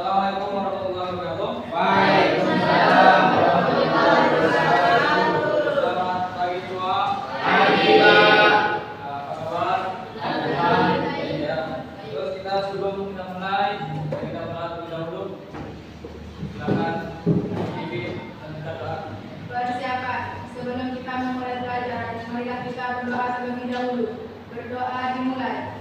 Assalamualaikum warahmatullahi wabarakatuh. Waalaikumsalam warahmatullahi wabarakatuh. Selamat pagi semua. Pagi, Pak. Apa kabar? Ya. Terus kita sebelum kita mulai terlebih dahulu. Silakan pimpin dan kita doa. Bersiapkan. Sebelum kita memulai pelajaran, marilah kita berdoa terlebih dahulu. Berdoa dimulai.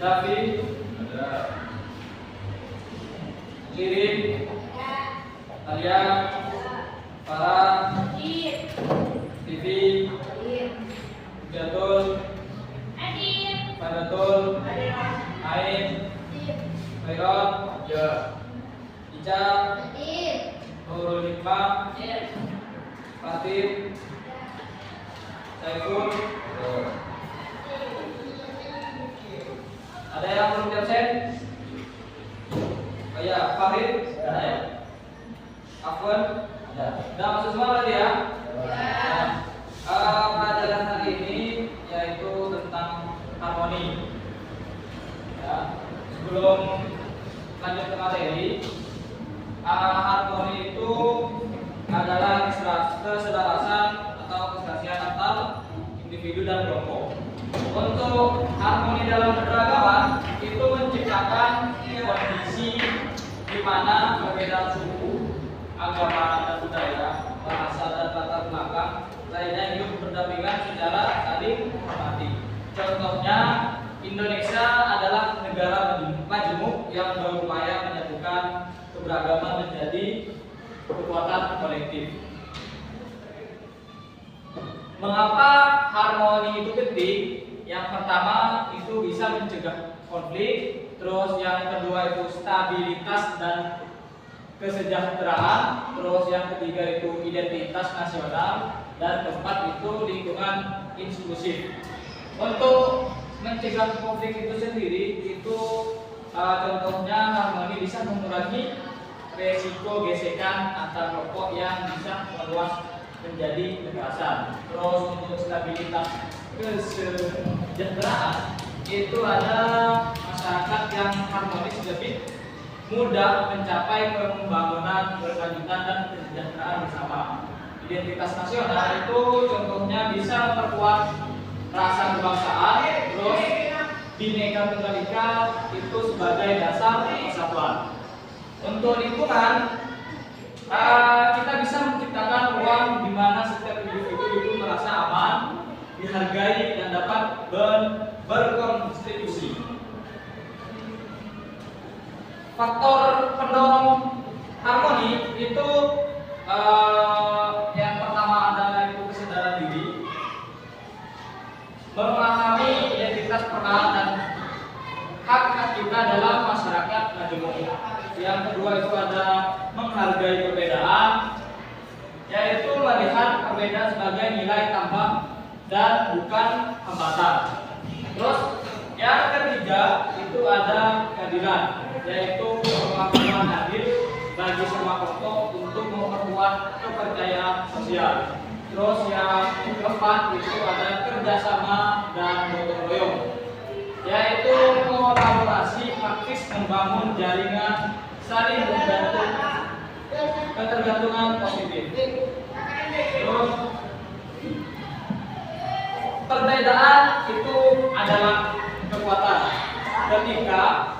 Davi, Lirin, Alia, Farah, Vivi, Jatul, Fadatul, Ain, Khairot, Ica, Nurul Hikmah, Fatih, Saiful. Ada yang belum diabsen? Oh ya, Farid, ada ya? Afwan, ada. Udah masuk semua berarti ya? Pelajaran hari ini yaitu tentang harmoni. Ya, sebelum lanjut ke materi, harmoni itu adalah keselarasan atau keserasian antar individu dan kelompok. Untuk harmoni dalam keberagaman itu menciptakan kondisi di mana perbedaan suku, agama dan budaya, bahasa dan latar belakang lainnya hidup berdampingan secara saling menghormati. Contohnya, Indonesia adalah negara majemuk yang berupaya menyatukan keberagaman menjadi kekuatan kolektif. Mengapa harmoni itu penting? Yang pertama itu bisa mencegah konflik, terus yang kedua itu stabilitas dan kesejahteraan, terus yang ketiga itu identitas nasional, dan keempat itu lingkungan inklusif. Untuk mencegah konflik itu sendiri itu contohnya harmoni bisa mengurangi resiko gesekan antar kelompok yang bisa meluas menjadi kekerasan. Terus untuk stabilitas kesejahteraan itu ada masyarakat yang harmonis lebih mudah mencapai pembangunan berkelanjutan dan kesejahteraan bersama. Identitas nasional itu contohnya bisa memperkuat rasa kebangsaan, terus Bhinneka Tunggal Ika itu sebagai dasar persatuan. Untuk lingkungan, kita bisa menciptakan ruang di mana setiap individu itu merasa aman, dihargai dan dapat berkontribusi. Faktor pendorong harmoni itu yang pertama adalah itu kesadaran diri, memahami identitas peran dan hak-hak kita dalam masyarakat majemuk. Yang kedua itu ada menghargai perbedaan, yaitu melihat perbedaan sebagai nilai tambah dan bukan hambatan. Terus yang ketiga itu ada keadilan, yaitu perlakuan adil bagi semua kelompok untuk memperkuat kepercayaan sosial. Terus yang keempat itu ada kerjasama dan gotong royong, yaitu kolaborasi praktis membangun jaringan saling membantu ketergantungan positif. Terus perbedaan itu adalah kekuatan. Ketika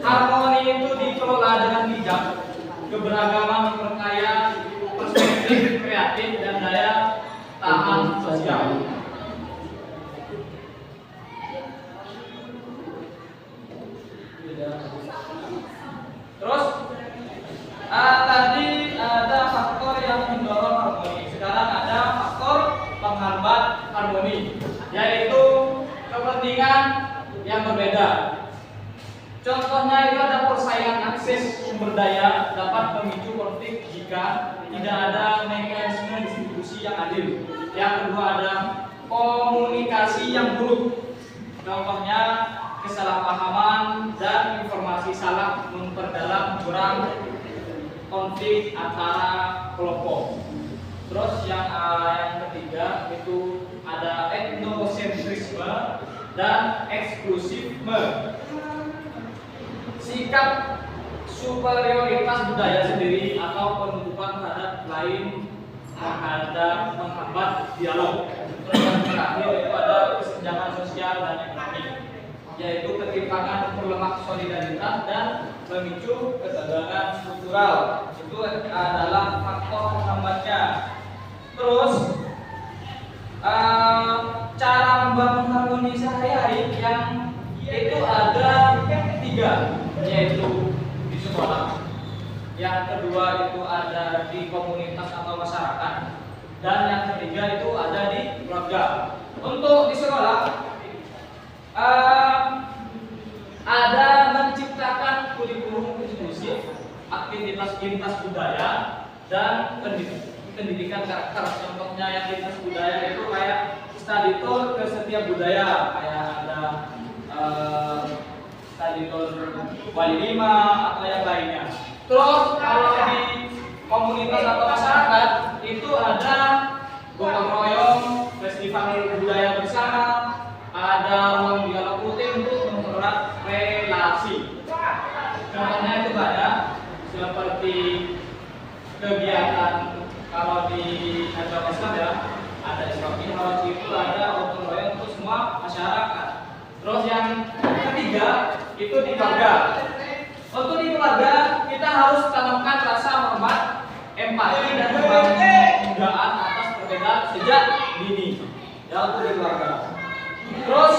harmoni itu dikelola dengan bijak, keberagaman memperkaya perspektif kreatif dan daya tahan sosial. yang berbeda. Contohnya itu ada persaingan akses sumber daya dapat memicu konflik jika tidak ada mekanisme distribusi yang adil. Yang kedua ada komunikasi yang buruk. Contohnya kesalahpahaman dan informasi salah memperdalam jurang konflik antara kelompok. Terus yang ketiga itu ada etnosentrisme dan eksklusifme. Sikap superioritas budaya sendiri atau penuntutan terhadap lain menghambat dialog. Terus yang terakhir itu ada kesenjangan sosial dan ekonomi, yaitu ketimpangan memperlemah solidaritas dan memicu ketegangan struktural. Itu adalah faktor penghambatnya. Terus cara membangun harmoni sehari-hari yang itu ada 3, yaitu di sekolah. Yang kedua itu ada di komunitas atau masyarakat, dan yang ketiga itu ada di keluarga. Untuk di sekolah ada menciptakan kurikulum inklusif, aktivitas lintas budaya, dan pendidikan karakter. Contohnya yang lintas budaya itu kayak study tour ke setiap budaya, kayak ada study tour Wali Lima atau yang lainnya. Terus kalau di komunitas atau masyarakat itu ada gotong royong, festival budaya bersama, ada ruang dialog rutin untuk mempererat relasi. Contohnya itu banyak, seperti kegiatan kalau di agama Islam ya, ada Islam Mi'raj, itu ada gotong royong untuk semua masyarakat. Terus yang ketiga itu di keluarga. Untuk di keluarga kita harus tanamkan rasa hormat, empati, dan kebanggaan atas perbedaan sejak dini. Ya, untuk di keluarga. Terus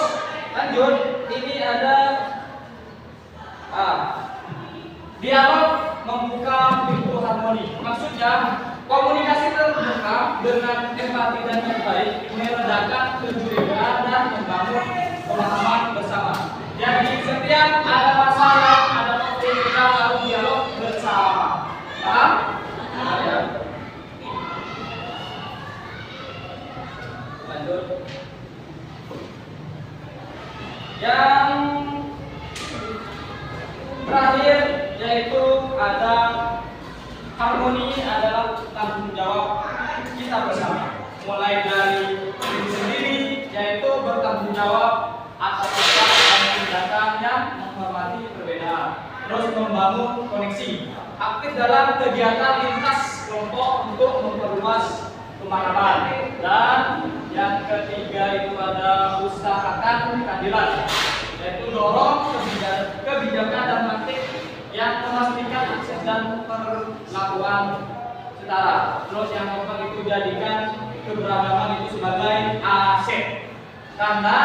lanjut, ini ada dialog membuka pintu harmoni. Maksudnya komunikasi terbuka dengan empati dan yang baik meredakan kecurigaan dan membangun pemahaman bersama. Jadi setiap ada masalah, ada konflik, kita harus dialog bersama. Paham? Ya. Lanjut. Yang terakhir yaitu ada harmoni adalah tanggung jawab kita bersama. Mulai dari diri sendiri, yaitu bertanggung jawab atas sikap dan tindakan yang menghormati perbedaan. Terus membangun koneksi, aktif dalam kegiatan lintas kelompok untuk memperluas pemahaman. Dan yang ketiga itu ada usahakan keadilan, yaitu dorong kebijakan dan praktik yang memastikan akses dan perlakuan setara. Terus yang keempat itu jadikan keberagaman itu sebagai aset, karena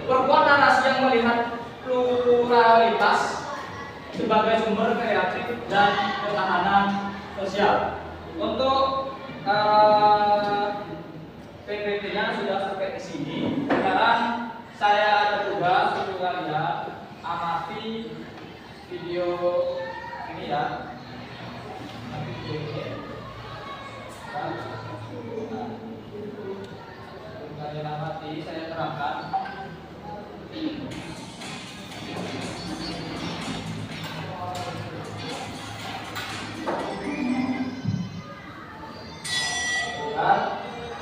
perkuat narasi yang melihat pluralitas sebagai sumber kreatif dan ketahanan sosial. Untuk PPT-nya sudah sampai di sini. Sekarang saya ada tugas untuk kalian amati video ini ya. Kalian amati, saya terangkan.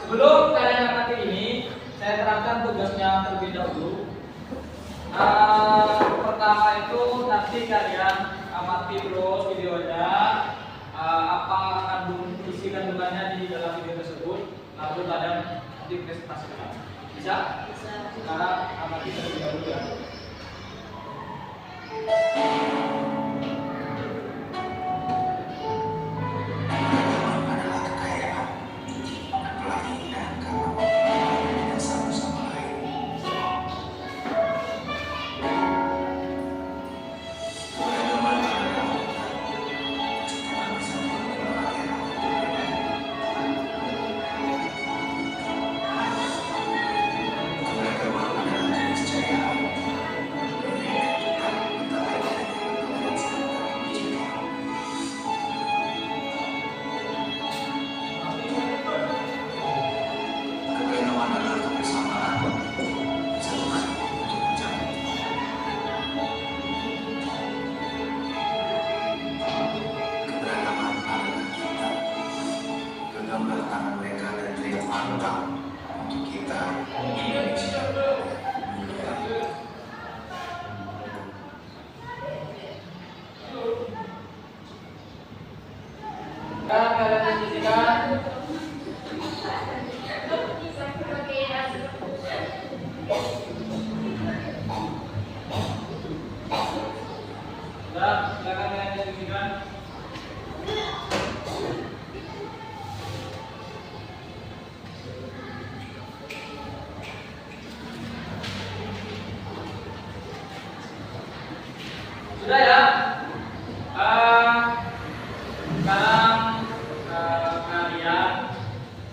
Sebelum kalian amati ini, saya terangkan tugasnya terlebih dahulu. Pertama itu nanti kalian amati terus videonya, apa isi kandungannya di dalam video tersebut, lalu kalian nanti presentasikan. Bisa? Sekarang amati terlebih dahulu ya. Kalian diskusikan. Sudah, silakan kalian diskusikan. Sudah ya. Sekarang kalian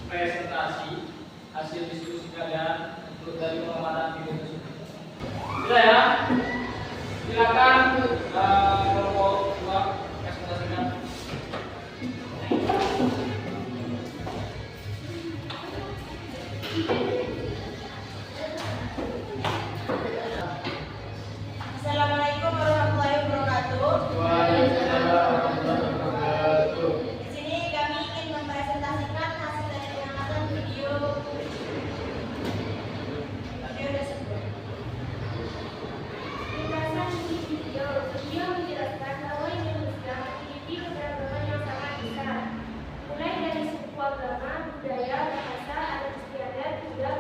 presentasi hasil diskusi kalian untuk dari pengamatan video tersebut. Sudah ya. Silakan kelompok 2 presentasikan. Assalamualaikum warahmatullahi wabarakatuh. Waalaikumsalam warahmatullahi wabarakatuh. Di sini kami ingin mempresentasikan hasil dari pengamatan video tersebut. Ringkasan di video menjelaskan bahwa Indonesia memiliki keberagaman yang sangat besar, mulai dari suku, agama, budaya, bahasa, adat istiadat, hingga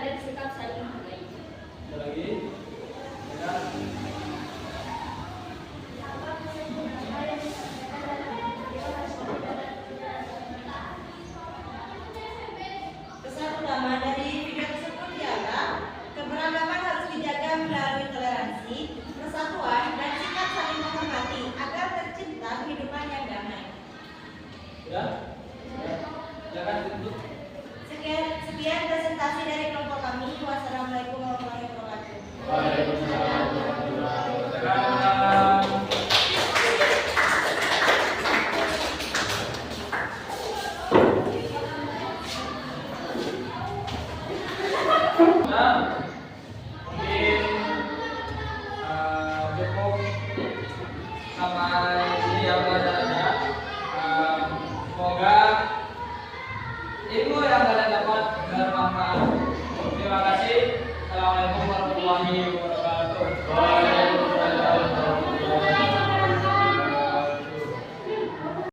dan sikap saling menghargai. Ada lagi? Ya. Pesan utama dari video tersebut ialah keberagaman harus dijaga melalui toleransi, persatuan, dan sikap saling menghormati agar tercipta kehidupan yang damai. Sudah? Ya. Silakan ditutup. Sekian presentasi dari kelompok kami. Wassalamualaikum warahmatullahi wabarakatuh. Waalaikumsalam warahmatullahi wabarakatuh. Nah,